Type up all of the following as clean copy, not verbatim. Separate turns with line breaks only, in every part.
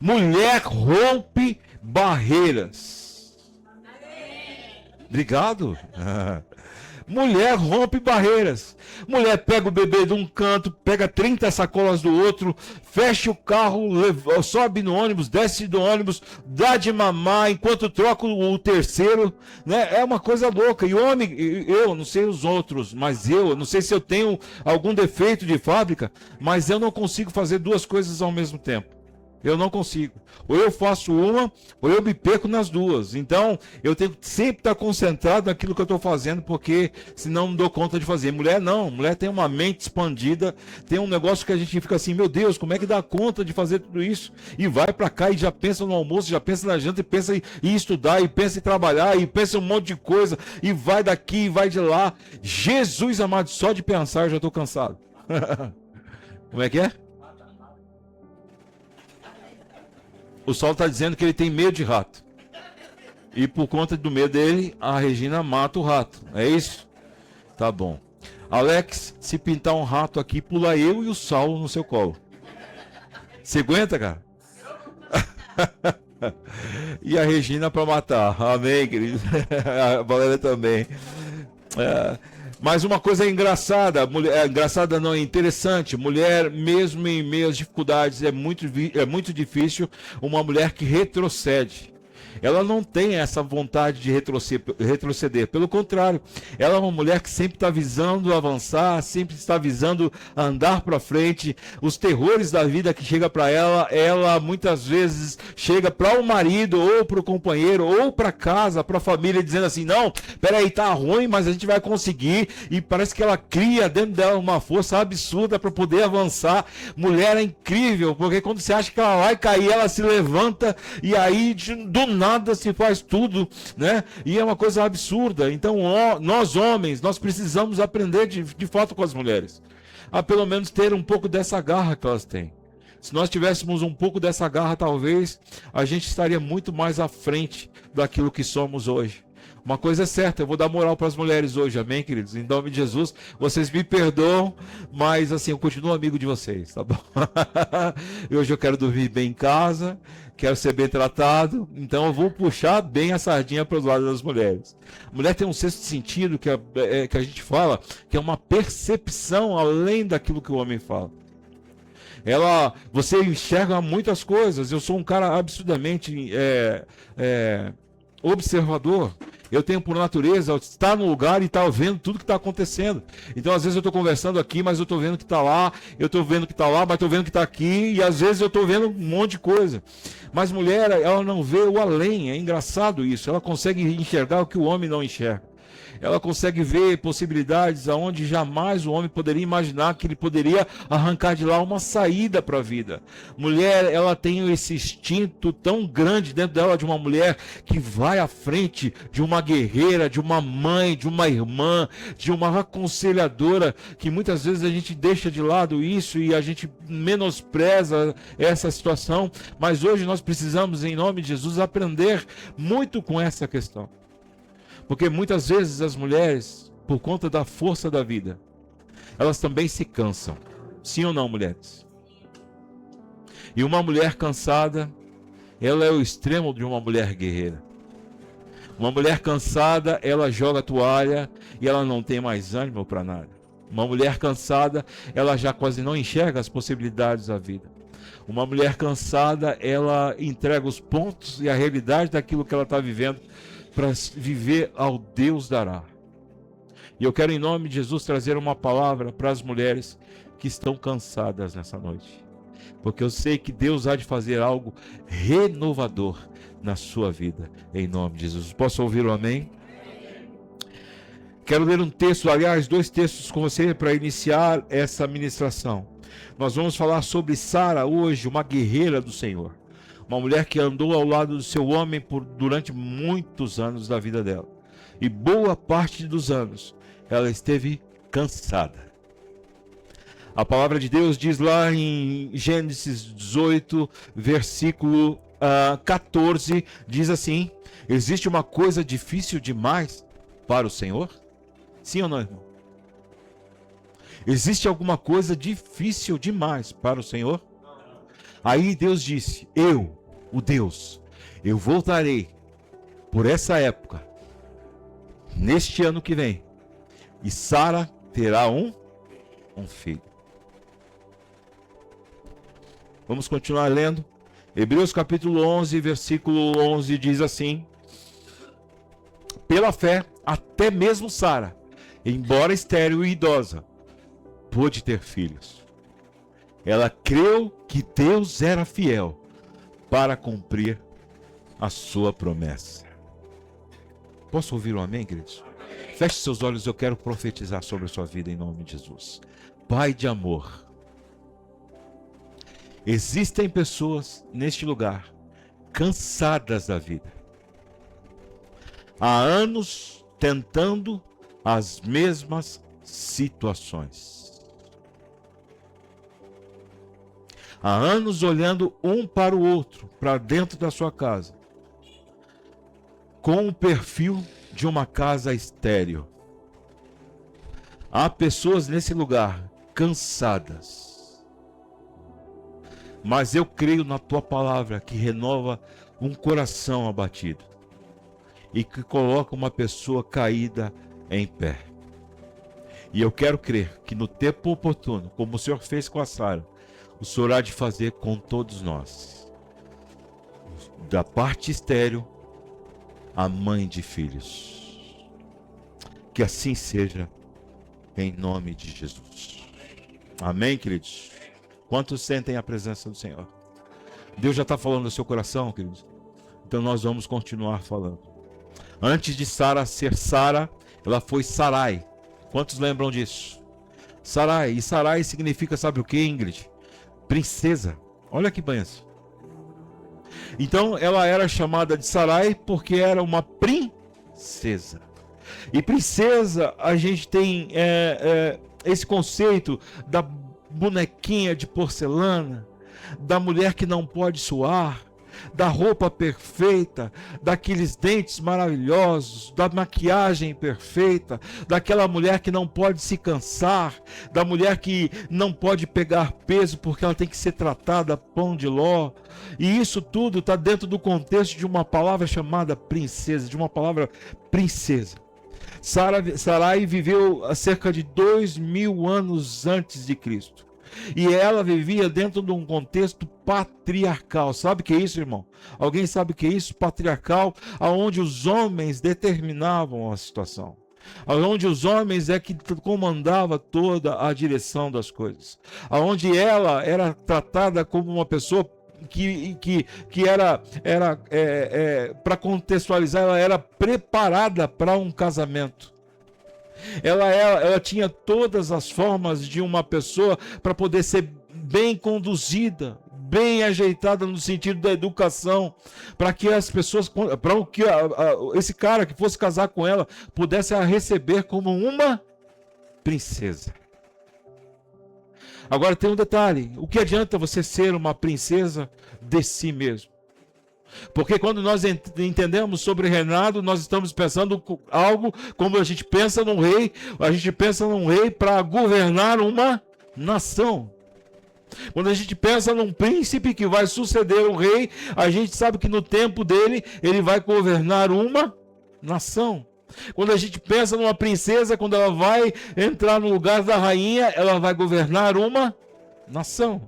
Mulher rompe barreiras. Obrigado. Mulher rompe barreiras. Mulher pega o bebê de um canto, pega 30 sacolas do outro, fecha o carro, sobe no ônibus, desce do ônibus, dá de mamar enquanto troca o terceiro, né? É uma coisa louca. E o homem, eu não sei os outros, mas eu não sei se eu tenho algum defeito de fábrica, mas eu não consigo fazer duas coisas ao mesmo tempo. Eu não consigo. Ou eu faço uma, ou eu me perco nas duas. Então, eu tenho que sempre estar concentrado naquilo que eu estou fazendo, porque senão não dou conta de fazer. Mulher não. Mulher tem uma mente expandida, tem um negócio que a gente fica assim, meu Deus, como é que dá conta de fazer tudo isso? E vai para cá e já pensa no almoço, já pensa na janta, e pensa em estudar, e pensa em trabalhar, e pensa em um monte de coisa, e vai daqui, e vai de lá. Jesus amado, só de pensar eu já estou cansado. Como é que é? O Saulo está dizendo que ele tem medo de rato. E por conta do medo dele, a Regina mata o rato. É isso? Tá bom. Alex, se pintar um rato aqui, pula eu e o Saulo no seu colo. Você aguenta, cara? E a Regina para matar. Amém, querido. A Valéria também. Mas uma coisa engraçada, engraçada não, é interessante, mulher, mesmo em meio às dificuldades, é muito difícil uma mulher que retrocede. Ela não tem essa vontade de retroceder, pelo contrário, ela é uma mulher que sempre está visando avançar, sempre está visando andar para frente. Os terrores da vida que chega para ela muitas vezes chega para o marido, ou para o companheiro, ou para casa, para a família, dizendo assim, não, peraí, tá ruim, mas a gente vai conseguir, e parece que ela cria dentro dela uma força absurda para poder avançar. Mulher é incrível, porque quando você acha que ela vai cair, ela se levanta, e aí do nada se faz tudo, né? E é uma coisa absurda. Então, nós homens, nós precisamos aprender de fato com as mulheres, a pelo menos ter um pouco dessa garra que elas têm. Se nós tivéssemos um pouco dessa garra, talvez a gente estaria muito mais à frente daquilo que somos hoje. Uma coisa é certa, eu vou dar moral para as mulheres hoje, amém, queridos? Em nome de Jesus, vocês me perdoam, mas assim, eu continuo amigo de vocês, tá bom? Hoje eu quero dormir bem em casa, quero ser bem tratado, então eu vou puxar bem a sardinha para os lados das mulheres. A mulher tem um sexto sentido que a gente fala, que é uma percepção além daquilo que o homem fala. Você enxerga muitas coisas. Eu sou um cara absurdamente observador. Eu tenho por natureza estar no lugar e estar vendo tudo que está acontecendo. Então, às vezes eu estou conversando aqui, mas eu estou vendo que está lá. Eu estou vendo que está lá, mas estou vendo que está aqui. E às vezes eu estou vendo um monte de coisa. Mas mulher, ela não vê o além. É engraçado isso. Ela consegue enxergar o que o homem não enxerga. Ela consegue ver possibilidades aonde jamais o homem poderia imaginar que ele poderia arrancar de lá uma saída para a vida. Mulher, ela tem esse instinto tão grande dentro dela, de uma mulher que vai à frente, de uma guerreira, de uma mãe, de uma irmã, de uma aconselhadora, que muitas vezes a gente deixa de lado isso e a gente menospreza essa situação. Mas hoje nós precisamos, em nome de Jesus, aprender muito com essa questão. Porque muitas vezes as mulheres, por conta da força da vida, elas também se cansam. Sim ou não, mulheres? E uma mulher cansada, ela é o extremo de uma mulher guerreira. Uma mulher cansada, ela joga a toalha e ela não tem mais ânimo para nada. Uma mulher cansada, ela já quase não enxerga as possibilidades da vida. Uma mulher cansada, ela entrega os pontos e a realidade daquilo que ela está vivendo para viver ao Deus dará. E eu quero, em nome de Jesus, trazer uma palavra para as mulheres que estão cansadas nessa noite. Porque eu sei que Deus há de fazer algo renovador na sua vida, em nome de Jesus. Posso ouvir o amém? Quero ler um texto, aliás, 2 textos com você para iniciar essa ministração. Nós vamos falar sobre Sara hoje, uma guerreira do Senhor. Uma mulher que andou ao lado do seu homem durante muitos anos da vida dela. E boa parte dos anos ela esteve cansada. A palavra de Deus diz lá em Gênesis 18, versículo 14, diz assim: existe uma coisa difícil demais para o Senhor? Sim ou não, irmão? Existe alguma coisa difícil demais para o Senhor? Aí Deus disse, eu, o Deus, eu voltarei por essa época, neste ano que vem, e Sara terá um filho. Vamos continuar lendo. Hebreus capítulo 11, versículo 11 diz assim: pela fé, até mesmo Sara, embora estéril e idosa, pôde ter filhos. Ela creu que Deus era fiel para cumprir a sua promessa. Posso ouvir um amém, queridos? Feche seus olhos, eu quero profetizar sobre a sua vida em nome de Jesus. Pai de amor, existem pessoas neste lugar cansadas da vida. Há anos tentando as mesmas situações. Há anos olhando um para o outro, para dentro da sua casa, com o perfil de uma casa estéril. Há pessoas nesse lugar cansadas. Mas eu creio na tua palavra que renova um coração abatido e que coloca uma pessoa caída em pé. E eu quero crer que no tempo oportuno, como o Senhor fez com a Sara, o Senhor há de fazer com todos nós. Da parte estéril, a mãe de filhos. Que assim seja, em nome de Jesus. Amém, queridos? Quantos sentem a presença do Senhor? Deus já está falando no seu coração, queridos? Então nós vamos continuar falando. Antes de Sara ser Sara, ela foi Sarai. Quantos lembram disso? Sarai. E Sarai significa, sabe o que, Ingrid? Princesa. Olha que benção. Então ela era chamada de Sarai porque era uma princesa. E princesa, a gente tem esse conceito da bonequinha de porcelana, da mulher que não pode suar, da roupa perfeita, daqueles dentes maravilhosos, da maquiagem perfeita, daquela mulher que não pode se cansar, da mulher que não pode pegar peso porque ela tem que ser tratada pão de ló. E isso tudo está dentro do contexto de uma palavra chamada princesa, de uma palavra princesa. Sarai viveu há cerca de 2000 anos antes de Cristo. E ela vivia dentro de um contexto patriarcal. Sabe o que é isso, irmão? Alguém sabe o que é isso? Patriarcal, onde os homens determinavam a situação. Onde os homens é que comandava toda a direção das coisas. Onde ela era tratada como uma pessoa que era para contextualizar, ela era preparada para um casamento. Ela tinha todas as formas de uma pessoa para poder ser bem conduzida, bem ajeitada no sentido da educação, para que as pessoas, para que esse cara que fosse casar com ela pudesse a receber como uma princesa. Agora tem um detalhe: o que adianta você ser uma princesa de si mesmo? Porque quando nós entendemos sobre reinado, nós estamos pensando algo como a gente pensa num rei. A gente pensa num rei para governar uma nação. Quando a gente pensa num príncipe que vai suceder o rei, a gente sabe que no tempo dele, ele vai governar uma nação. Quando a gente pensa numa princesa, quando ela vai entrar no lugar da rainha, ela vai governar uma nação.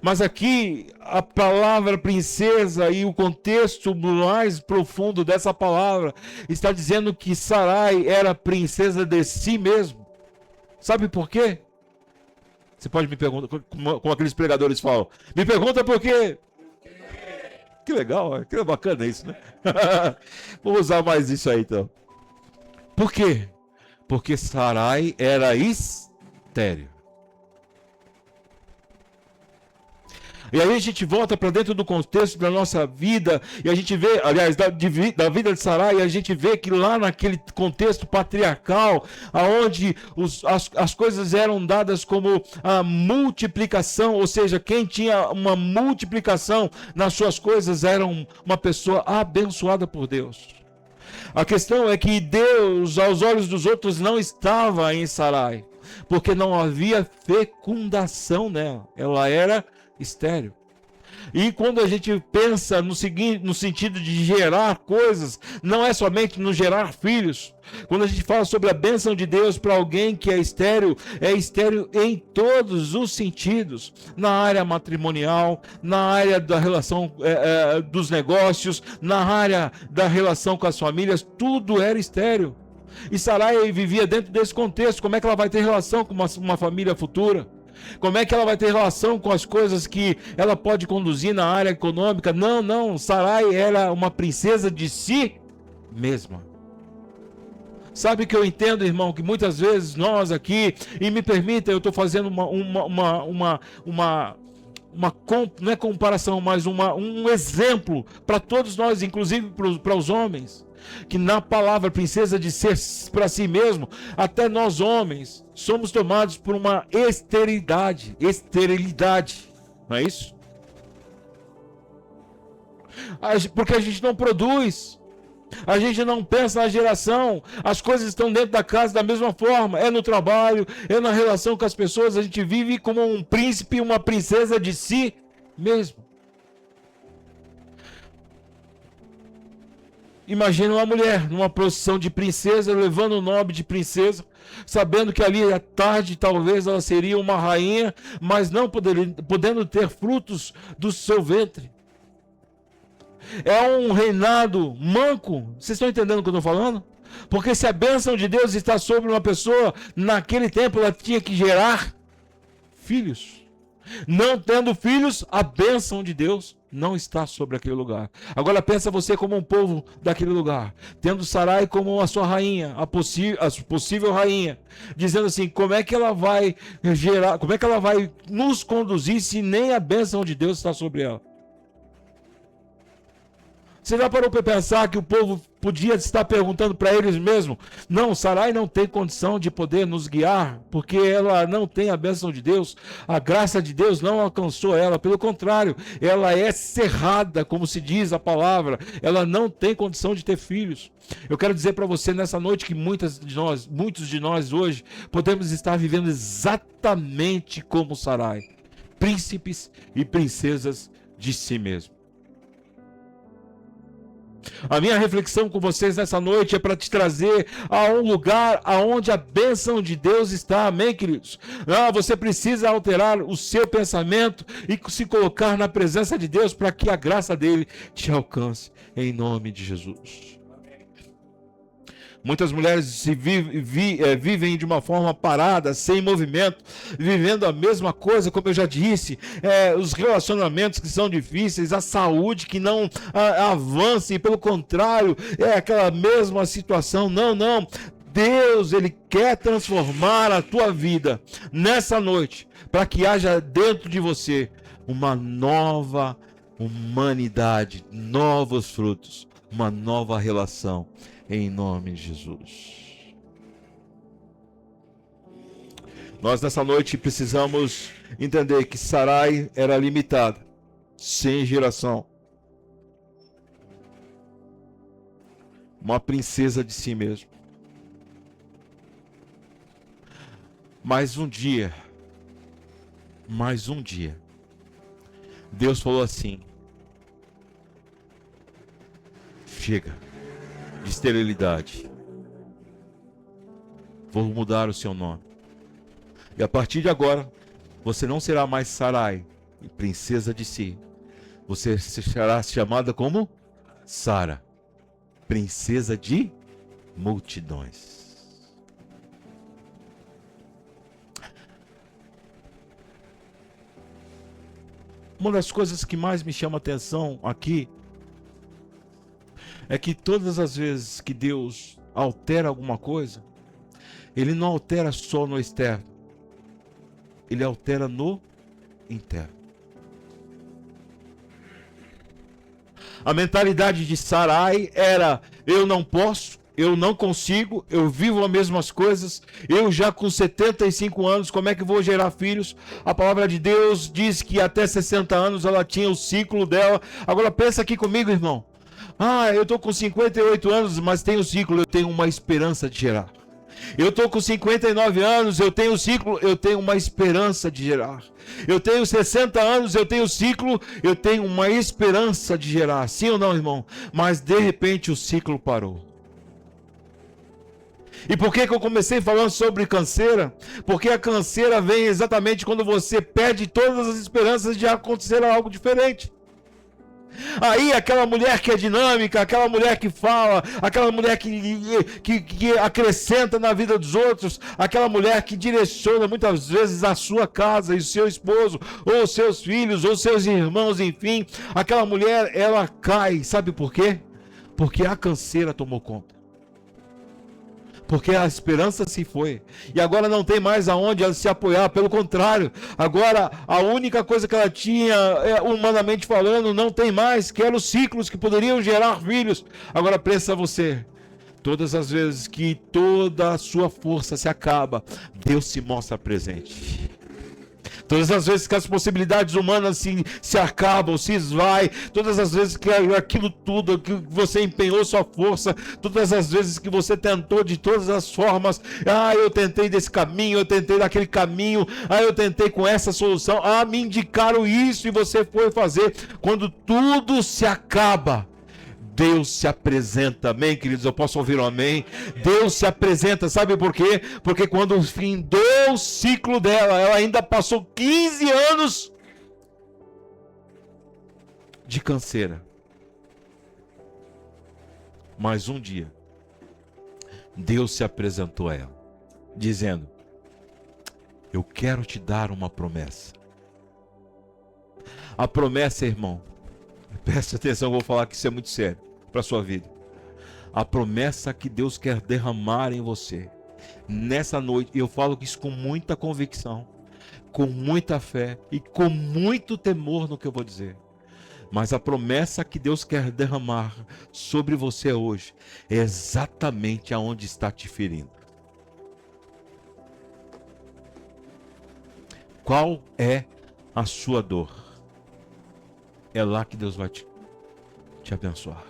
Mas aqui a palavra princesa e o contexto mais profundo dessa palavra está dizendo que Sarai era princesa de si mesmo. Sabe por quê? Você pode me perguntar, como aqueles pregadores falam, me pergunta por quê? Que legal, que bacana isso, né? Vou usar mais isso aí então. Por quê? Porque Sarai era estéril. E aí a gente volta para dentro do contexto da nossa vida e a gente vê, aliás, da vida de Sarai, e a gente vê que lá naquele contexto patriarcal, aonde as coisas eram dadas como a multiplicação, ou seja, quem tinha uma multiplicação nas suas coisas era uma pessoa abençoada por Deus. A questão é que Deus, aos olhos dos outros, não estava em Sarai, porque não havia fecundação nela, ela era estéril. E quando a gente pensa no sentido de gerar coisas, não é somente no gerar filhos. Quando a gente fala sobre a bênção de Deus para alguém que é estéril em todos os sentidos. Na área matrimonial, na área da relação dos negócios, na área da relação com as famílias, tudo era estéril. E Sarai vivia dentro desse contexto. Como é que ela vai ter relação com uma família futura? Como é que ela vai ter relação com as coisas que ela pode conduzir na área econômica? Não. Sarai era uma princesa de si mesma. Sabe que eu entendo, irmão, que muitas vezes nós aqui, e me permita, eu estou fazendo não é comparação, mas um exemplo para todos nós, inclusive para os homens. Que na palavra princesa de ser para si mesmo, até nós homens somos tomados por uma esterilidade, não é isso? Porque a gente não produz, a gente não pensa na geração, as coisas estão dentro da casa da mesma forma, é no trabalho, é na relação com as pessoas, a gente vive como um príncipe, uma princesa de si mesmo. Imagina uma mulher numa posição de princesa, levando o nome de princesa, sabendo que ali à tarde talvez ela seria uma rainha, mas não podendo ter frutos do seu ventre. É um reinado manco. Vocês estão entendendo o que eu estou falando? Porque se a bênção de Deus está sobre uma pessoa, naquele tempo ela tinha que gerar filhos. Não tendo filhos, a bênção de Deus não está sobre aquele lugar. Agora pensa você como um povo daquele lugar, tendo Sarai como a sua rainha, a possível rainha, dizendo assim, como é que ela vai gerar, como é que ela vai nos conduzir se nem a bênção de Deus está sobre ela? Você já parou para pensar que o povo podia estar perguntando para eles mesmos? Não, Sarai não tem condição de poder nos guiar, porque ela não tem a bênção de Deus, a graça de Deus não alcançou ela, pelo contrário, ela é cerrada, como se diz a palavra, ela não tem condição de ter filhos. Eu quero dizer para você nessa noite que muitos de nós hoje podemos estar vivendo exatamente como Sarai, príncipes e princesas de si mesmo. A minha reflexão com vocês nessa noite é para te trazer a um lugar aonde a bênção de Deus está, amém, queridos? Você precisa alterar o seu pensamento e se colocar na presença de Deus para que a graça dele te alcance, em nome de Jesus. Muitas mulheres vivem de uma forma parada, sem movimento, vivendo a mesma coisa, como eu já disse, os relacionamentos que são difíceis, a saúde que não avança, e pelo contrário, é aquela mesma situação. Não. Deus, Ele quer transformar a tua vida nessa noite, para que haja dentro de você uma nova humanidade, novos frutos, uma nova relação. Em nome de Jesus. Nós nessa noite precisamos entender que Sarai era limitada, sem geração. Uma princesa de si mesma. Mais um dia, Deus falou assim: chega de esterilidade, vou mudar o seu nome, e a partir de agora você não será mais Sarai, princesa de si, você será chamada como Sara, princesa de multidões. Uma das coisas que mais me chama a atenção aqui é que todas as vezes que Deus altera alguma coisa, Ele não altera só no externo, Ele altera no interno. A mentalidade de Sarai era: eu não posso, eu não consigo, eu vivo as mesmas coisas, eu já com 75 anos, como é que vou gerar filhos? A palavra de Deus diz que até 60 anos ela tinha o ciclo dela. Agora pensa aqui comigo, irmão. Eu estou com 58 anos, mas tenho ciclo, eu tenho uma esperança de gerar. Eu estou com 59 anos, eu tenho ciclo, eu tenho uma esperança de gerar. Eu tenho 60 anos, eu tenho ciclo, eu tenho uma esperança de gerar. Sim ou não, irmão? Mas de repente o ciclo parou. E por que eu comecei falando sobre canseira? Porque a canseira vem exatamente quando você perde todas as esperanças de acontecer algo diferente. Aí aquela mulher que é dinâmica, aquela mulher que fala, aquela mulher que acrescenta na vida dos outros, aquela mulher que direciona muitas vezes a sua casa e o seu esposo, ou seus filhos, ou seus irmãos, enfim, aquela mulher, ela cai, sabe por quê? Porque a canseira tomou conta. Porque a esperança se foi. E agora não tem mais aonde ela se apoiar. Pelo contrário, agora a única coisa que ela tinha, humanamente falando, não tem mais, que eram os ciclos que poderiam gerar filhos. Agora pensa você, todas as vezes que toda a sua força se acaba, Deus se mostra presente. Todas as vezes que as possibilidades humanas se acabam, se esvai, todas as vezes que aquilo tudo que você empenhou sua força, todas as vezes que você tentou de todas as formas, eu tentei desse caminho, eu tentei daquele caminho, eu tentei com essa solução, me indicaram isso e você foi fazer. Quando tudo se acaba, Deus se apresenta, amém, queridos? Eu posso ouvir um amém? Deus se apresenta, sabe por quê? Porque quando findou o ciclo dela, ela ainda passou 15 anos de canseira. Mas um dia, Deus se apresentou a ela, dizendo: eu quero te dar uma promessa. A promessa, irmão, preste atenção, eu vou falar que isso é muito sério para a sua vida. A promessa que Deus quer derramar em você nessa noite, eu falo isso com muita convicção, com muita fé e com muito temor no que eu vou dizer. Mas a promessa que Deus quer derramar sobre você hoje é exatamente aonde está te ferindo. Qual é a sua dor? É lá que Deus vai te abençoar.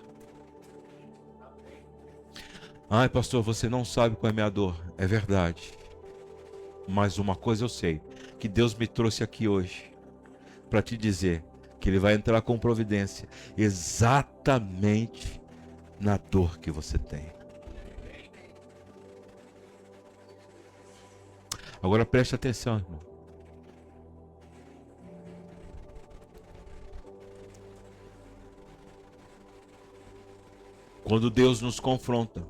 Ai, pastor, você não sabe qual é a minha dor. É verdade. Mas uma coisa eu sei, que Deus me trouxe aqui hoje para te dizer que Ele vai entrar com providência exatamente na dor que você tem. Agora preste atenção, irmão. Quando Deus nos confronta,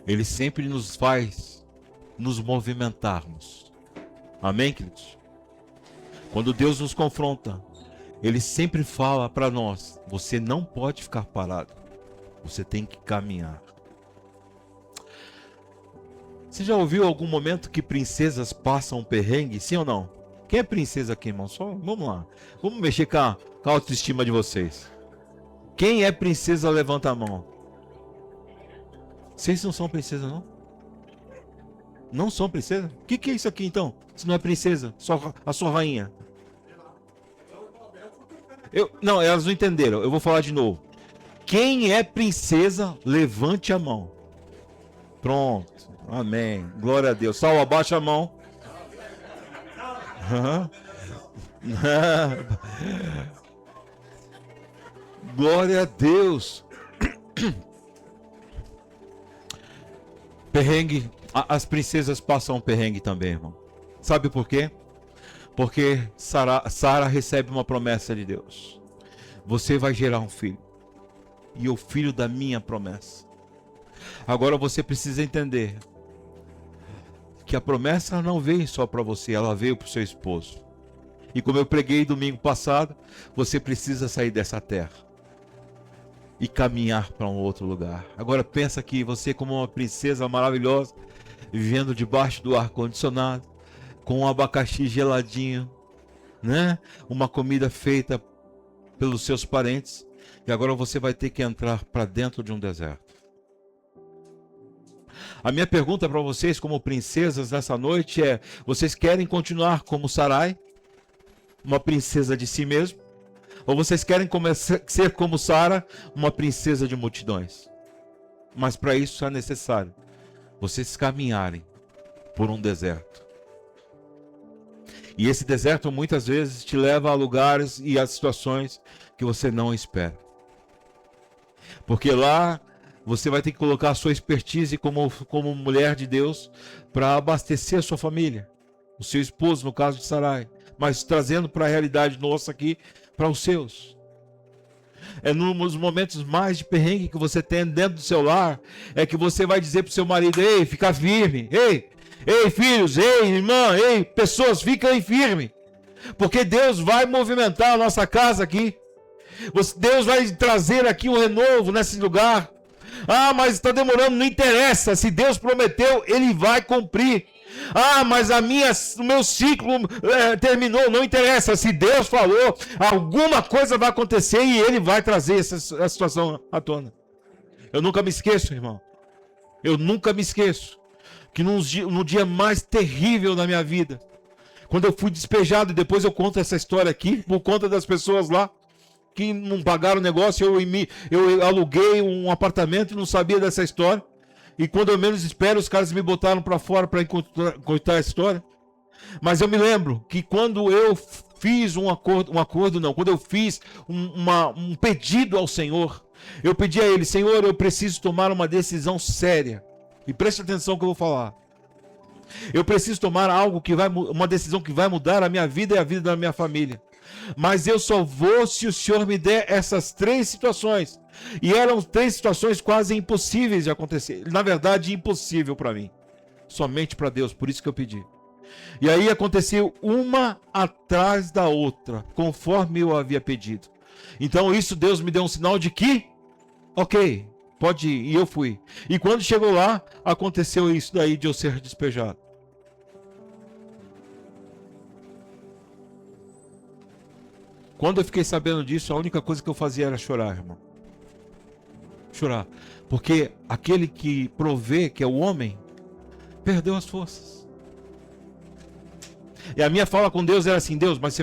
Ele sempre nos faz nos movimentarmos. Amém, queridos? Quando Deus nos confronta, Ele sempre fala para nós: você não pode ficar parado, você tem que caminhar. Você já ouviu algum momento que princesas passam um perrengue? Sim ou não? Quem é princesa aqui, irmão? Só, vamos lá. Vamos mexer com a autoestima de vocês. Quem é princesa, levanta a mão. Vocês não são princesa, não? Não são princesa? O que é isso aqui, então? Se não é princesa, só a sua rainha. Não, elas não entenderam. Eu vou falar de novo. Quem é princesa, levante a mão. Pronto. Amém. Glória a Deus. Sal, abaixa a mão. Glória a Deus. Perrengue. As princesas passam um perrengue também, irmão. Sabe por quê? Porque Sara recebe uma promessa de Deus. Você vai gerar um filho. E o filho da minha promessa. Agora você precisa entender que a promessa não veio só para você, ela veio para o seu esposo. E como eu preguei domingo passado, você precisa sair dessa terra e caminhar para um outro lugar. Agora pensa que você, como uma princesa maravilhosa, vivendo debaixo do ar-condicionado, com um abacaxi geladinho, né? Uma comida feita pelos seus parentes, e agora você vai ter que entrar para dentro de um deserto. A minha pergunta para vocês, como princesas nessa noite, é: vocês querem continuar como Sarai, uma princesa de si mesmo? Ou vocês querem ser como Sara, uma princesa de multidões? Mas para isso é necessário vocês caminharem por um deserto. E esse deserto muitas vezes te leva a lugares e a situações que você não espera. Porque lá você vai ter que colocar a sua expertise como mulher de Deus para abastecer a sua família. O seu esposo, no caso de Sarai. Mas trazendo para a realidade nossa aqui, para os seus. É nos momentos mais de perrengue que você tem dentro do seu lar, é que você vai dizer para o seu marido: ei, fica firme, ei filhos, ei irmã, ei pessoas, fiquem firmes, porque Deus vai movimentar a nossa casa aqui, Deus vai trazer aqui um renovo nesse lugar. Ah, mas está demorando, não interessa, se Deus prometeu, Ele vai cumprir. Ah, mas o meu ciclo terminou, não interessa, se Deus falou, alguma coisa vai acontecer e Ele vai trazer essa situação à tona. Eu nunca me esqueço, irmão, eu nunca me esqueço que no dia mais terrível da minha vida, quando eu fui despejado, e depois eu conto essa história aqui, por conta das pessoas lá, que não pagaram o negócio, eu aluguei um apartamento e não sabia dessa história. E quando eu menos espero, os caras me botaram para fora para contar a história. Mas eu me lembro que quando eu fiz quando eu fiz um pedido ao Senhor, eu pedi a Ele: Senhor, eu preciso tomar uma decisão séria. E preste atenção que eu vou falar. Eu preciso tomar uma decisão que vai mudar a minha vida e a vida da minha família. Mas eu só vou se o Senhor me der essas 3 situações. E eram 3 situações quase impossíveis de acontecer. Na verdade, impossível para mim. Somente para Deus, por isso que eu pedi. E aí aconteceu uma atrás da outra, conforme eu havia pedido. Então isso, Deus me deu um sinal de que, ok, pode ir. E eu fui. E quando chegou lá, aconteceu isso daí de eu ser despejado. Quando eu fiquei sabendo disso, a única coisa que eu fazia era chorar, irmão. Chorar. Porque aquele que provê, que é o homem, perdeu as forças. E a minha fala com Deus era assim: Deus, mas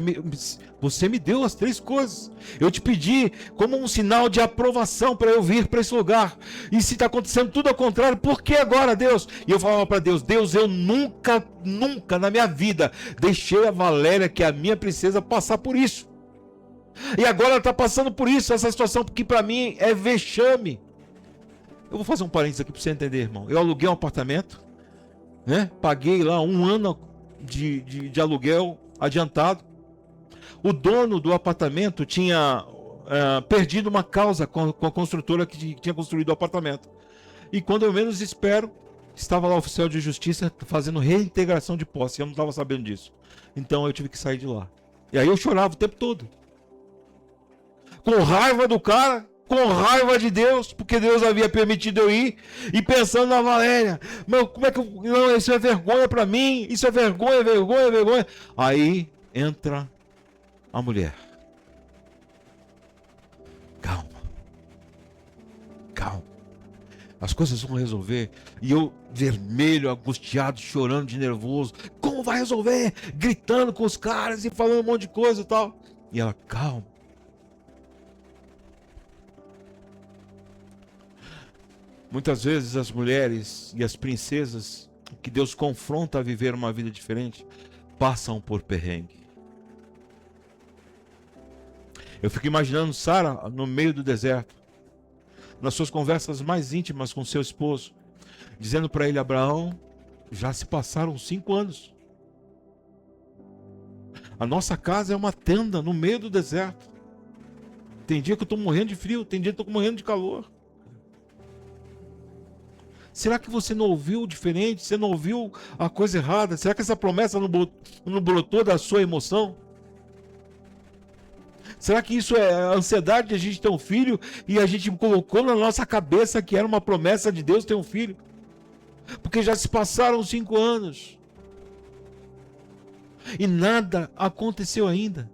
você me deu as 3 coisas. Eu te pedi como um sinal de aprovação para eu vir para esse lugar. E se está acontecendo tudo ao contrário, por que agora, Deus? E eu falava para Deus: Deus, eu nunca na minha vida deixei a Valéria, que é a minha princesa, passar por isso. E agora ela está passando por isso, essa situação, porque para mim é vexame. Eu vou fazer um parênteses aqui para você entender, irmão. Eu aluguei um apartamento, né? Paguei lá 1 ano de aluguel adiantado. O dono do apartamento tinha perdido uma causa com a construtora que tinha construído o apartamento. E quando eu menos espero, estava lá o oficial de justiça fazendo reintegração de posse. Eu não estava sabendo disso. Então eu tive que sair de lá. E aí eu chorava o tempo todo. Com raiva do cara, com raiva de Deus, porque Deus havia permitido eu ir, e pensando na Valéria: meu, como é que não, isso é vergonha para mim, isso é vergonha. Aí entra a mulher. Calma, as coisas vão resolver. E eu vermelho, angustiado, chorando de nervoso: como vai resolver? Gritando com os caras e falando um monte de coisa e tal. E ela: calma. Muitas vezes as mulheres e as princesas que Deus confronta a viver uma vida diferente passam por perrengue. Eu fico imaginando Sara no meio do deserto, nas suas conversas mais íntimas com seu esposo, dizendo para ele: Abraão, já se passaram 5 anos. A nossa casa é uma tenda no meio do deserto. Tem dia que eu estou morrendo de frio, tem dia que eu estou morrendo de calor. Será que você não ouviu diferente? Você não ouviu a coisa errada? Será que essa promessa não brotou da sua emoção? Será que isso é a ansiedade de a gente ter um filho e a gente colocou na nossa cabeça que era uma promessa de Deus ter um filho? Porque já se passaram 5 anos e nada aconteceu ainda.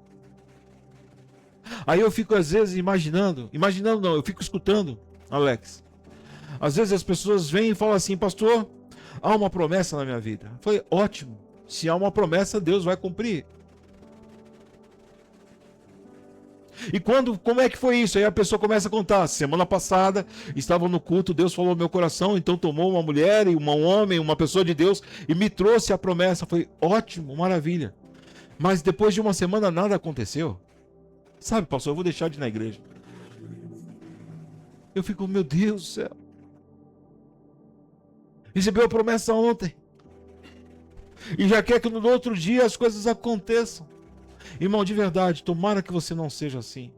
Aí eu fico às vezes imaginando não, eu fico escutando, Alex. Às vezes as pessoas vêm e falam assim: pastor, há uma promessa na minha vida. Eu falei: ótimo, se há uma promessa, Deus vai cumprir. E como é que foi isso? Aí a pessoa começa a contar. Semana passada, estava no culto, Deus falou no meu coração, então tomou uma mulher e um homem, uma pessoa de Deus, e me trouxe a promessa. Foi ótimo, maravilha. Mas depois de uma semana nada aconteceu. Sabe, pastor, eu vou deixar de ir na igreja. Eu fico, meu Deus do céu. Recebeu a promessa ontem. E já quer que no outro dia as coisas aconteçam. Irmão, de verdade, tomara que você não seja assim.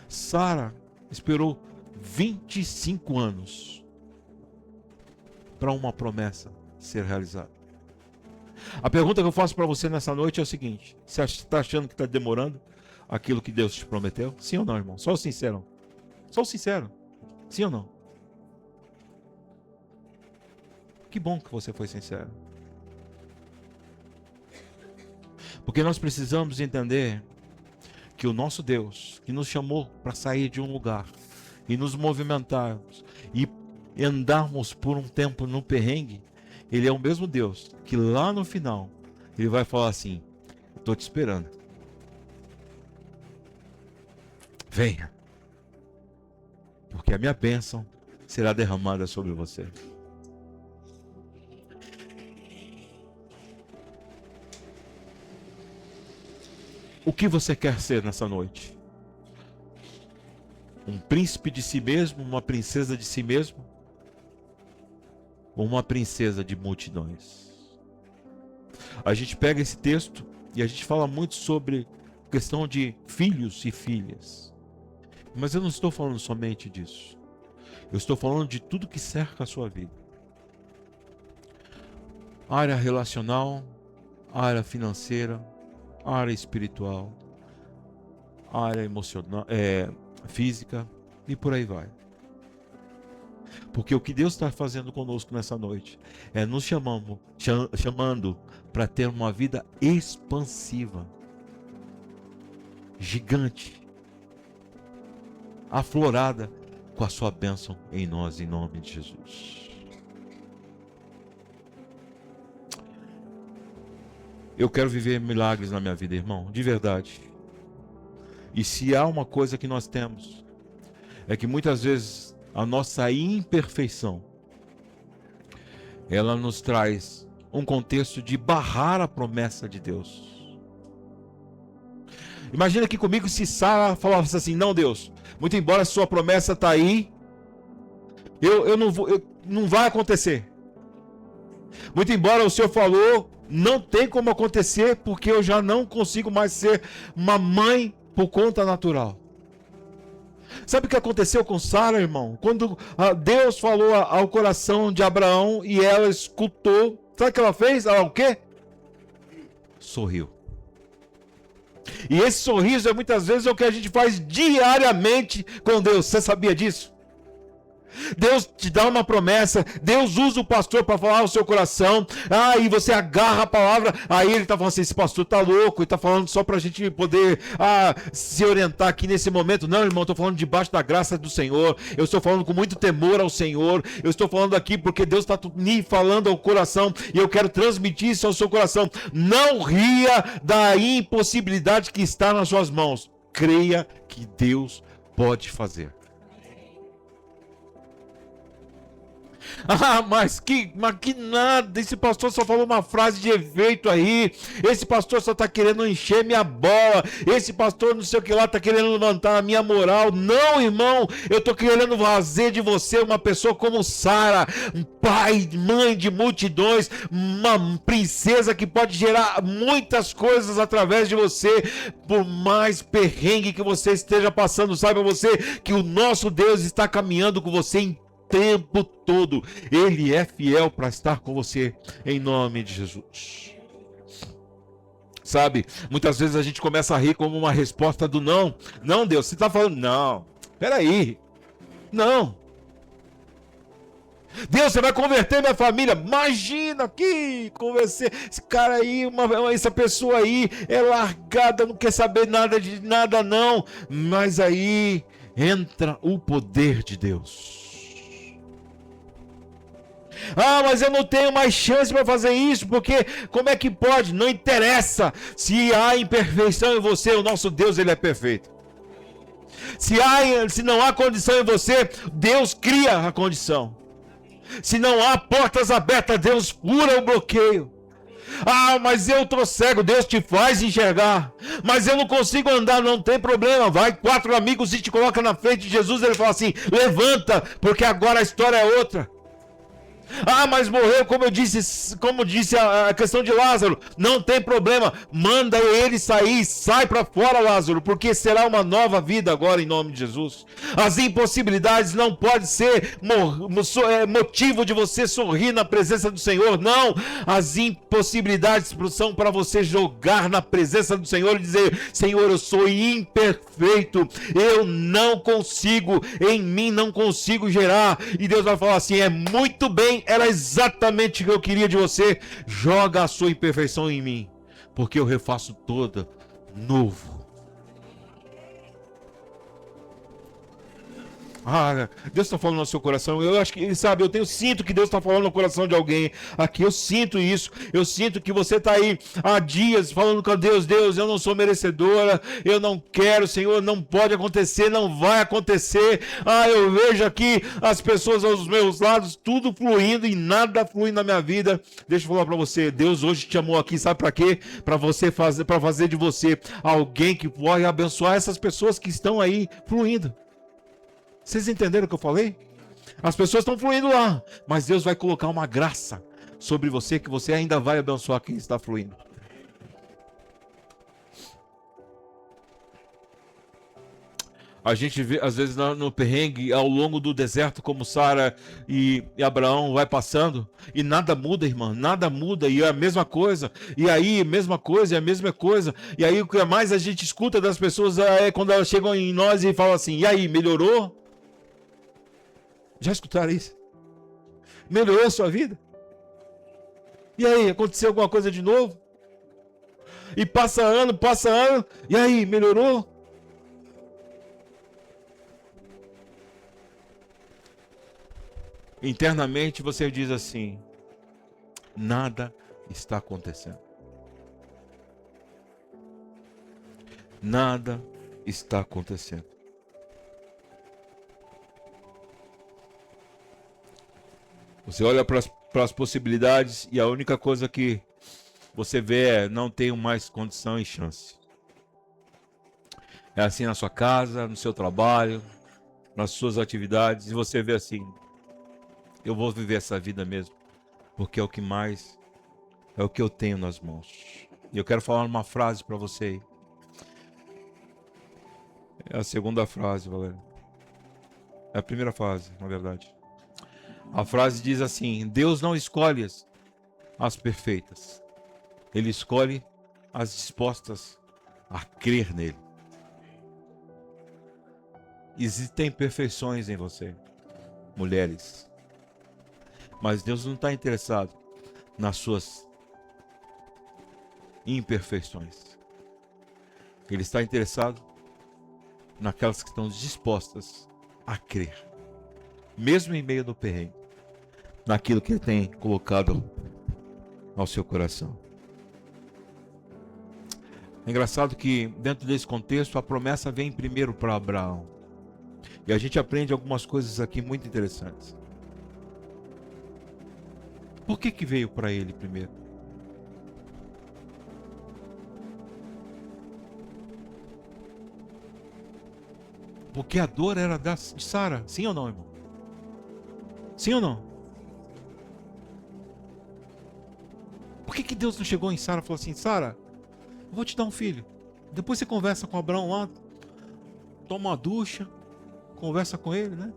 Sara esperou 25 anos para uma promessa ser realizada. A pergunta que eu faço para você nessa noite é o seguinte: você está achando que está demorando aquilo que Deus te prometeu? Sim ou não, irmão? Só o sincero. Só o sincero. Sim ou não? Que bom que você foi sincero. Porque nós precisamos entender que o nosso Deus, que nos chamou para sair de um lugar e nos movimentarmos e andarmos por um tempo no perrengue, Ele é o mesmo Deus que lá no final Ele vai falar assim: estou te esperando. Venha, porque a minha bênção será derramada sobre você. O que você quer ser nessa noite? Um príncipe de si mesmo, uma princesa de si mesmo? Ou uma princesa de multidões? A gente pega esse texto e a gente fala muito sobre questão de filhos e filhas. Mas eu não estou falando somente disso. Eu estou falando de tudo que cerca a sua vida. Área relacional, área financeira, área espiritual, área emocional, física e por aí vai. Porque o que Deus está fazendo conosco nessa noite é nos chamando para ter uma vida expansiva, gigante, aflorada com a sua bênção em nós, em nome de Jesus. Eu quero viver milagres na minha vida, irmão, de verdade. E se há uma coisa que nós temos, é que muitas vezes a nossa imperfeição, ela nos traz um contexto de barrar a promessa de Deus. Imagina aqui comigo se Sara falasse assim: não, Deus, muito embora a sua promessa está aí, não vai acontecer. Muito embora o Senhor falou, não tem como acontecer, porque eu já não consigo mais ser uma mãe por conta natural. Sabe o que aconteceu com Sara, irmão? Quando Deus falou ao coração de Abraão e ela escutou, sabe o que ela fez? Ela o quê? Sorriu. E esse sorriso muitas vezes é o que a gente faz diariamente com Deus. Você sabia disso? Deus te dá uma promessa, Deus usa o pastor para falar ao seu coração, e você agarra a palavra, aí ele está falando assim: esse pastor está louco, ele está falando só para a gente poder se orientar aqui nesse momento. Não, irmão, eu estou falando debaixo da graça do Senhor, eu estou falando com muito temor ao Senhor, eu estou falando aqui porque Deus está me falando ao coração, e eu quero transmitir isso ao seu coração. Não ria da impossibilidade que está nas suas mãos, creia que Deus pode fazer. Mas que nada, esse pastor só falou uma frase de efeito aí, esse pastor só está querendo encher minha bola, esse pastor não sei o que lá está querendo levantar a minha moral. Não, irmão, eu estou querendo fazer de você uma pessoa como Sara, um pai, mãe de multidões, uma princesa que pode gerar muitas coisas através de você, por mais perrengue que você esteja passando. Saiba você que o nosso Deus está caminhando com você em tempo todo. Ele é fiel para estar com você, em nome de Jesus. Sabe, muitas vezes a gente começa a rir como uma resposta do não. Não, Deus, você está falando, não, peraí, não. Deus, você vai converter minha família. Imagina que convencer esse cara aí, essa pessoa aí é largada, não quer saber nada de nada não. Mas aí entra o poder de Deus. Ah, mas eu não tenho mais chance para fazer isso, porque como é que pode? Não interessa. Se há imperfeição em você, o nosso Deus, ele é perfeito. Se não há condição em você, Deus cria a condição. Se não há portas abertas, Deus fura o bloqueio. Ah, mas eu tô cego, Deus te faz enxergar. Mas eu não consigo andar, não tem problema. Vai 4 amigos e te coloca na frente de Jesus, ele fala assim: levanta, porque agora a história é outra. Ah, mas morreu, como disse a questão de Lázaro. Não tem problema, manda ele sair, sai para fora, Lázaro, porque será uma nova vida agora em nome de Jesus. As impossibilidades não podem ser motivo de você sorrir na presença do Senhor, não. As impossibilidades são para você jogar na presença do Senhor e dizer: Senhor, eu sou imperfeito, eu não consigo, em mim não consigo gerar. E Deus vai falar assim: é muito bem, era exatamente o que eu queria de você. Joga a sua imperfeição em mim, porque eu refaço toda novo. Ah, Deus está falando no seu coração. Eu acho que, sabe, sinto que Deus está falando no coração de alguém aqui. Eu sinto isso. Eu sinto que você está aí há dias falando com Deus: Deus, eu não sou merecedora, eu não quero, Senhor, não pode acontecer, não vai acontecer. Ah, eu vejo aqui as pessoas aos meus lados, tudo fluindo e nada flui na minha vida. Deixa eu falar para você, Deus hoje te chamou aqui, sabe para quê? Para fazer de você alguém que pode abençoar essas pessoas que estão aí fluindo. Vocês entenderam o que eu falei? As pessoas estão fluindo lá, mas Deus vai colocar uma graça sobre você, que você ainda vai abençoar quem está fluindo. A gente vê, às vezes, no perrengue, ao longo do deserto, como Sara e Abraão vai passando, e nada muda, irmã, nada muda, e é a mesma coisa, e aí, mesma coisa, e a mesma coisa, e aí o que mais a gente escuta das pessoas é quando elas chegam em nós e falam assim: e aí, melhorou? Já escutaram isso? Melhorou a sua vida? E aí, aconteceu alguma coisa de novo? E passa ano, e aí, melhorou? Internamente você diz assim: nada está acontecendo. Nada está acontecendo. Você olha para as possibilidades e a única coisa que você vê é: não tenho mais condição e chance. É assim na sua casa, no seu trabalho, nas suas atividades, e você vê assim: eu vou viver essa vida mesmo, porque é o que mais, é o que eu tenho nas mãos. E eu quero falar uma frase para você aí. É a segunda frase, Valério. É a primeira frase, na verdade. A frase diz assim: Deus não escolhe as perfeitas, Ele escolhe as dispostas a crer nele. Existem imperfeições em você, mulheres, mas Deus não está interessado nas suas imperfeições. Ele está interessado naquelas que estão dispostas a crer, mesmo em meio do perrengue, naquilo que Ele tem colocado ao seu coração. É engraçado que dentro desse contexto a promessa vem primeiro para Abraão. E a gente aprende algumas coisas aqui muito interessantes. Por que veio para ele primeiro? Porque a dor era de Sara, sim ou não, irmão? Sim ou não? Por que Deus não chegou em Sara e falou assim: Sara, eu vou te dar um filho. Depois você conversa com Abraão lá, toma uma ducha, conversa com ele, né?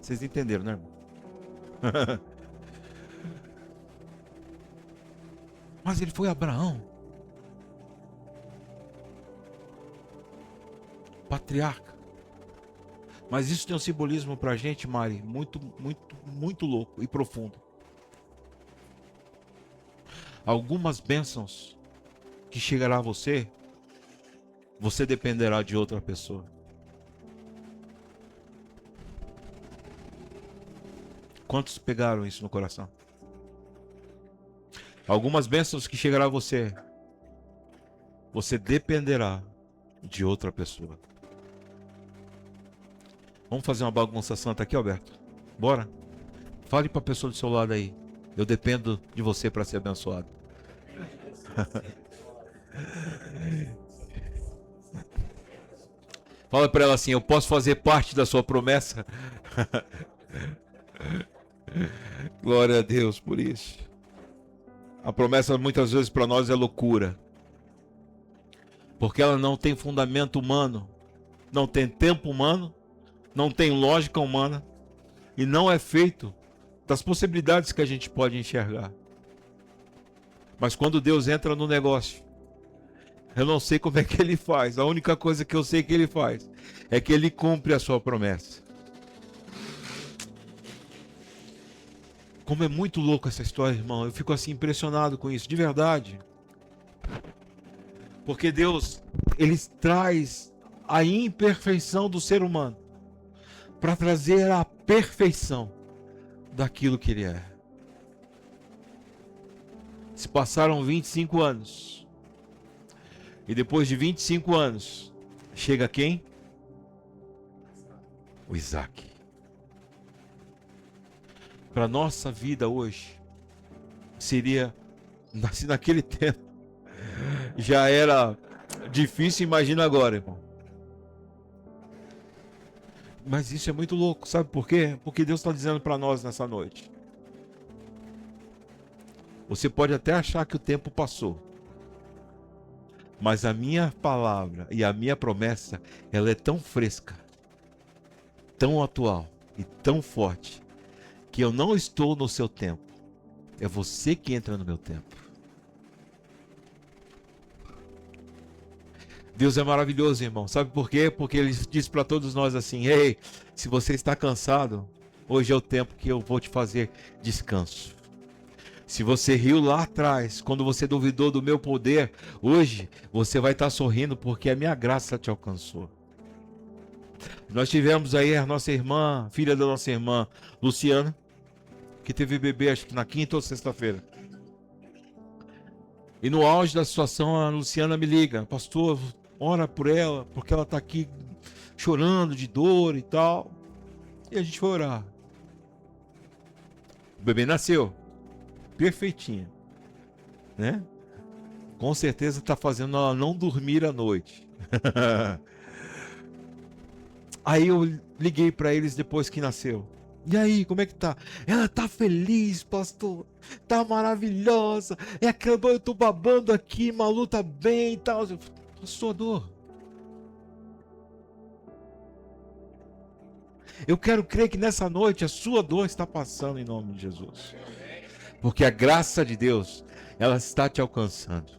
Vocês entenderam, né, irmão? Mas ele foi Abraão, patriarca. Mas isso tem um simbolismo pra gente, Mari, muito, muito, muito louco e profundo. Algumas bênçãos que chegará a você, você dependerá de outra pessoa. Quantos pegaram isso no coração? Algumas bênçãos que chegará a você, você dependerá de outra pessoa. Vamos fazer uma bagunça santa aqui, Alberto? Bora? Fale para a pessoa do seu lado aí. Eu dependo de você para ser abençoado. Fala para ela assim: eu posso fazer parte da sua promessa? Glória a Deus por isso. A promessa muitas vezes para nós é loucura, porque ela não tem fundamento humano, não tem tempo humano, não tem lógica humana e não é feito das possibilidades que a gente pode enxergar. Mas quando Deus entra no negócio, eu não sei como é que Ele faz. A única coisa que eu sei que Ele faz é que Ele cumpre a sua promessa. Como é muito louco essa história, irmão. Eu fico assim impressionado com isso, de verdade. Porque Deus, Ele traz a imperfeição do ser humano para trazer a perfeição daquilo que Ele é. Se passaram 25 anos. E depois de 25 anos, chega quem? O Isaac. Para nossa vida hoje, seria, se naquele tempo já era difícil, imagina agora, irmão. Mas isso é muito louco, sabe por quê? Porque Deus está dizendo para nós nessa noite. Você pode até achar que o tempo passou, mas a minha palavra e a minha promessa, ela é tão fresca, tão atual e tão forte, que eu não estou no seu tempo. É você que entra no meu tempo. Deus é maravilhoso, irmão. Sabe por quê? Porque Ele diz para todos nós assim: ei, se você está cansado, hoje é o tempo que eu vou te fazer descanso. Se você riu lá atrás, quando você duvidou do meu poder, hoje você vai estar sorrindo porque a minha graça te alcançou. Nós tivemos aí a nossa irmã, filha da nossa irmã, Luciana, que teve bebê acho que na quinta ou sexta-feira. E no auge da situação, a Luciana me liga: pastor, ora por ela, porque ela está aqui chorando de dor e tal. E a gente foi orar. O bebê nasceu perfeitinha, né? Com certeza está fazendo ela não dormir à noite. Aí eu liguei para eles depois que nasceu. E aí, como é que tá? Ela tá feliz, pastor. Tá maravilhosa. É aquela, eu tô babando aqui, Malu tá bem e tal. A sua dor. Eu quero crer que nessa noite a sua dor está passando em nome de Jesus. Porque a graça de Deus, ela está te alcançando.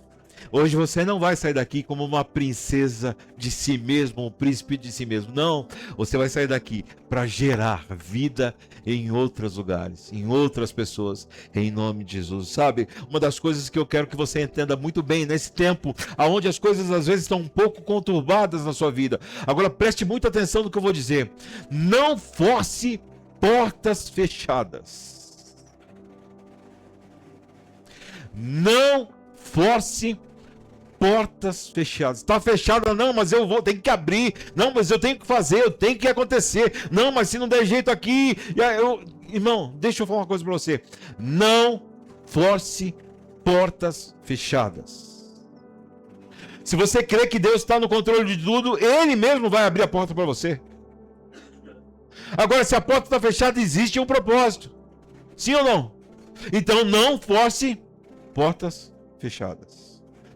Hoje você não vai sair daqui como uma princesa de si mesmo, um príncipe de si mesmo. Não, você vai sair daqui para gerar vida em outros lugares, em outras pessoas, em nome de Jesus. Sabe, uma das coisas que eu quero que você entenda muito bem nesse tempo, onde as coisas às vezes estão um pouco conturbadas na sua vida. Agora preste muita atenção no que eu vou dizer. Não force portas fechadas. Não force portas fechadas. Está fechada, não, mas eu vou, tem que abrir. Não, mas eu tenho que fazer, eu tenho que acontecer. Não, mas se não der jeito aqui, irmão, deixa eu falar uma coisa para você. Não force portas fechadas. Se você crê que Deus está no controle de tudo, Ele mesmo vai abrir a porta para você. Agora, se a porta está fechada, existe um propósito. Sim ou não? Então não force portas fechadas.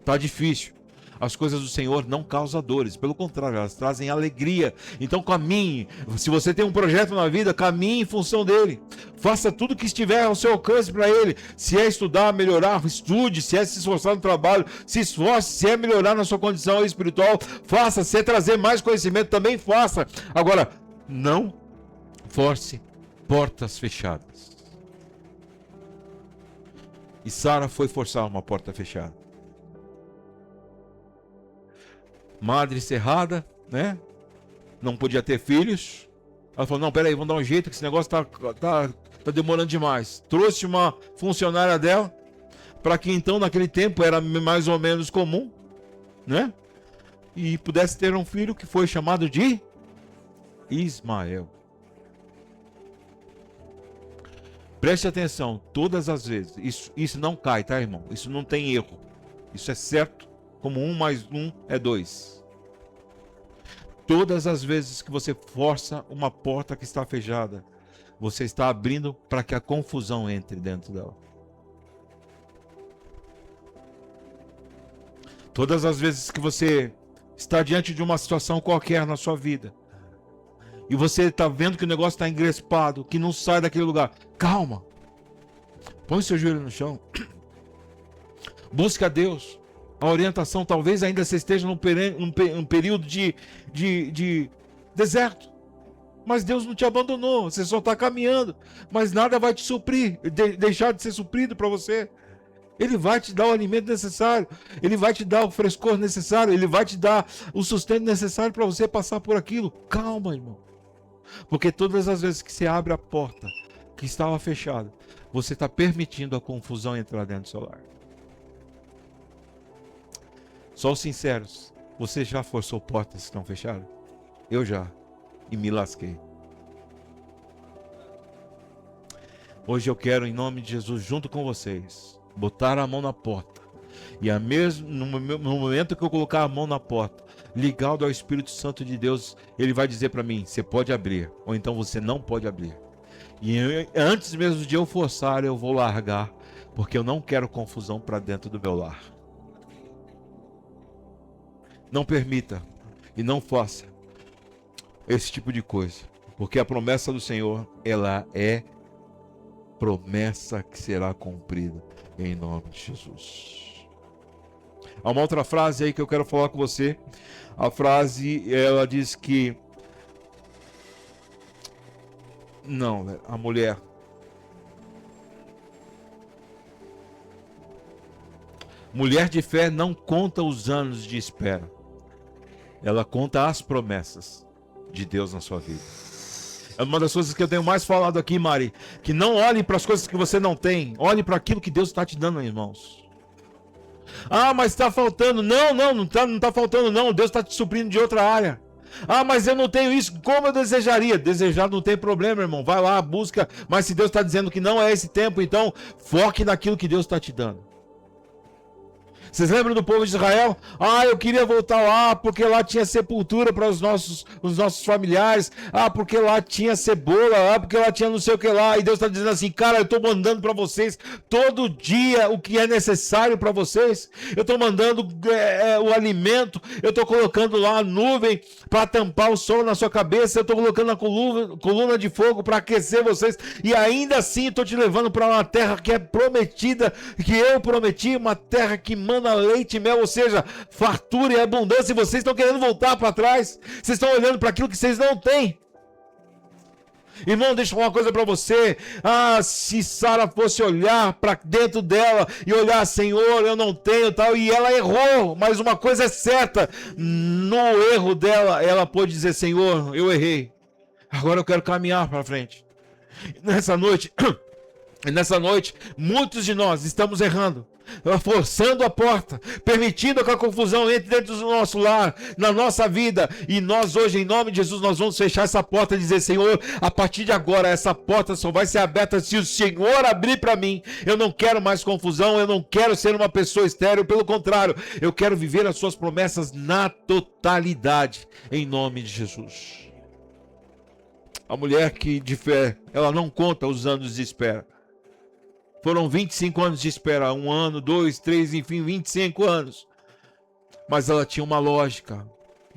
Tá difícil. As coisas do Senhor não causam dores, pelo contrário, elas trazem alegria. Então caminhe. Se você tem um projeto na vida, caminhe em função dele. Faça tudo que estiver ao seu alcance para ele. Se é estudar, melhorar, estude. Se é se esforçar no trabalho, se esforce. Se é melhorar na sua condição espiritual, faça. Se é trazer mais conhecimento, também faça. Agora, não force portas fechadas. E Sara foi forçar uma porta fechada. Madre cerrada, né? Não podia ter filhos. Ela falou: não, peraí, vamos dar um jeito que esse negócio tá Está demorando demais. Trouxe uma funcionária dela, para que então naquele tempo era mais ou menos comum, né? E pudesse ter um filho que foi chamado de Ismael. Preste atenção, todas as vezes, isso não cai, tá, irmão? Isso não tem erro. Isso é certo, como 1 mais 1 é 2. Todas as vezes que você força uma porta que está fechada, você está abrindo para que a confusão entre dentro dela. Todas as vezes que você está diante de uma situação qualquer na sua vida, e você está vendo que o negócio está engrespado, que não sai daquele lugar, calma. Põe seu joelho no chão. Busca a Deus. A orientação, talvez ainda você esteja num período de deserto. Mas Deus não te abandonou. Você só está caminhando. Mas nada vai te suprir, deixar de ser suprido para você. Ele vai te dar o alimento necessário. Ele vai te dar o frescor necessário. Ele vai te dar o sustento necessário para você passar por aquilo. Calma, irmão. Porque todas as vezes que você abre a porta que estava fechada, você está permitindo a confusão entrar dentro do seu lar. Só os sinceros, você já forçou portas que estão fechadas? Eu já, e me lasquei. Hoje eu quero, em nome de Jesus, junto com vocês, botar a mão na porta. E no momento que eu colocar a mão na porta, ligado ao Espírito Santo de Deus, ele vai dizer para mim, você pode abrir, ou então você não pode abrir. E antes mesmo de eu forçar, eu vou largar, porque eu não quero confusão para dentro do meu lar. Não permita e não faça esse tipo de coisa, porque a promessa do Senhor, ela é promessa que será cumprida em nome de Jesus. Há uma outra frase aí que eu quero falar com você. A frase, ela diz que não, a mulher de fé não conta os anos de espera. Ela conta as promessas de Deus na sua vida. É uma das coisas que eu tenho mais falado aqui, Mari, que não olhe para as coisas que você não tem, olhe para aquilo que Deus está te dando, irmãos. Ah, mas está faltando. Não está faltando não, Deus está te suprindo de outra área. Ah, mas eu não tenho isso, como eu desejaria. Desejar não tem problema, irmão, vai lá, busca. Mas se Deus está dizendo que não é esse tempo, então foque naquilo que Deus está te dando. Vocês lembram do povo de Israel? Ah, eu queria voltar lá, porque lá tinha sepultura para os nossos familiares. Ah, porque lá tinha cebola. Ah, porque lá tinha não sei o que lá. E Deus está dizendo assim, cara, eu estou mandando para vocês todo dia o que é necessário para vocês. Eu estou mandando o alimento. Eu estou colocando lá a nuvem para tampar o sol na sua cabeça. Eu estou colocando a coluna de fogo para aquecer vocês. E ainda assim estou te levando para uma terra que é prometida, que eu prometi, uma terra que manda leite e mel, ou seja, fartura e abundância, e vocês estão querendo voltar para trás, vocês estão olhando para aquilo que vocês não têm. Irmão, deixa eu falar uma coisa para você. Ah, se Sara fosse olhar para dentro dela e olhar, Senhor, eu não tenho tal, e ela errou, mas uma coisa é certa, no erro dela, ela pôde dizer, Senhor, eu errei, agora eu quero caminhar para frente. Nessa noite, muitos de nós estamos errando, forçando a porta, permitindo que a confusão entre dentro do nosso lar, na nossa vida, e nós hoje, em nome de Jesus, nós vamos fechar essa porta e dizer, Senhor, a partir de agora, essa porta só vai ser aberta se o Senhor abrir para mim. Eu não quero mais confusão, eu não quero ser uma pessoa estéril, pelo contrário, eu quero viver as suas promessas na totalidade, em nome de Jesus. A mulher que de fé, ela não conta os anos de espera. Foram 25 anos de espera, 1 ano, 2, 3, enfim, 25 anos. Mas ela tinha uma lógica,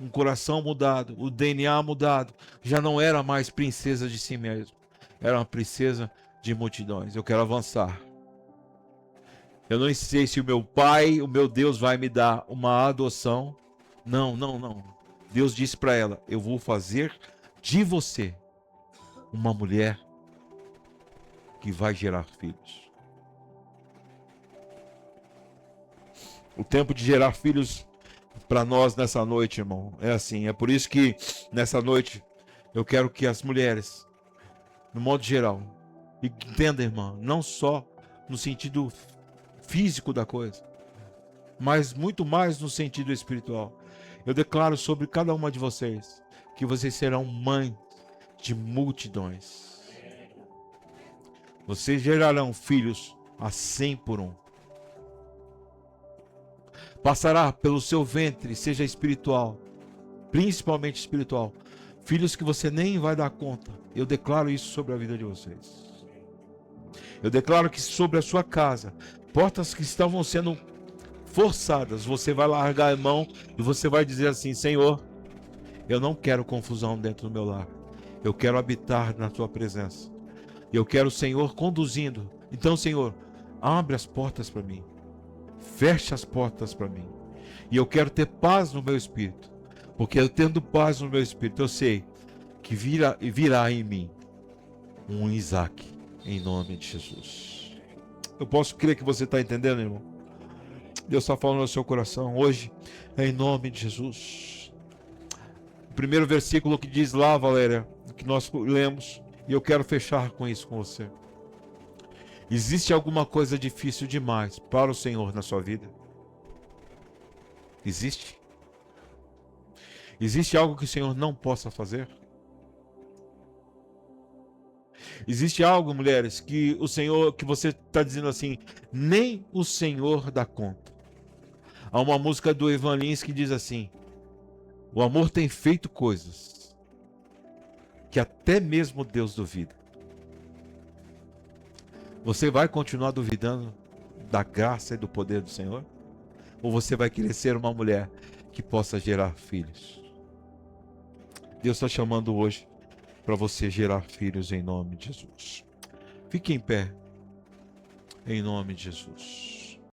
um coração mudado, o DNA mudado. Já não era mais princesa de si mesma, era uma princesa de multidões. Eu quero avançar. Eu não sei se o meu pai, o meu Deus vai me dar uma adoção. Não. Deus disse para ela, eu vou fazer de você uma mulher que vai gerar filhos. O tempo de gerar filhos para nós nessa noite, irmão, é assim. É por isso que nessa noite eu quero que as mulheres, no modo geral, E entenda, irmão, não só no sentido físico da coisa, mas muito mais no sentido espiritual. Eu declaro sobre cada uma de vocês que vocês serão mães de multidões. Vocês gerarão filhos a 100 por um. Passará pelo seu ventre, seja espiritual, principalmente espiritual, filhos que você nem vai dar conta. Eu declaro isso sobre a vida de vocês. Eu declaro que sobre a sua casa, portas que estavam sendo forçadas, você vai largar a mão e você vai dizer assim: Senhor, eu não quero confusão dentro do meu lar. Eu quero habitar na tua presença. Eu quero o Senhor conduzindo. Então, Senhor, abre as portas para mim. Feche as portas para mim. E eu quero ter paz no meu espírito. Porque eu tendo paz no meu espírito, eu sei que virá em mim um Isaac, em nome de Jesus. Eu posso crer que você está entendendo, irmão? Deus está falando no seu coração hoje, em nome de Jesus. O primeiro versículo que diz lá, Valéria, que nós lemos, e eu quero fechar com isso com você. Existe alguma coisa difícil demais para o Senhor na sua vida? Existe? Existe algo que o Senhor não possa fazer? Existe algo, mulheres, que o Senhor, que você está dizendo assim, nem o Senhor dá conta. Há uma música do Ivan Lins que diz assim: o amor tem feito coisas que até mesmo Deus duvida. Você vai continuar duvidando da graça e do poder do Senhor? Ou você vai querer ser uma mulher que possa gerar filhos? Deus está chamando hoje para você gerar filhos em nome de Jesus. Fique em pé, em nome de Jesus.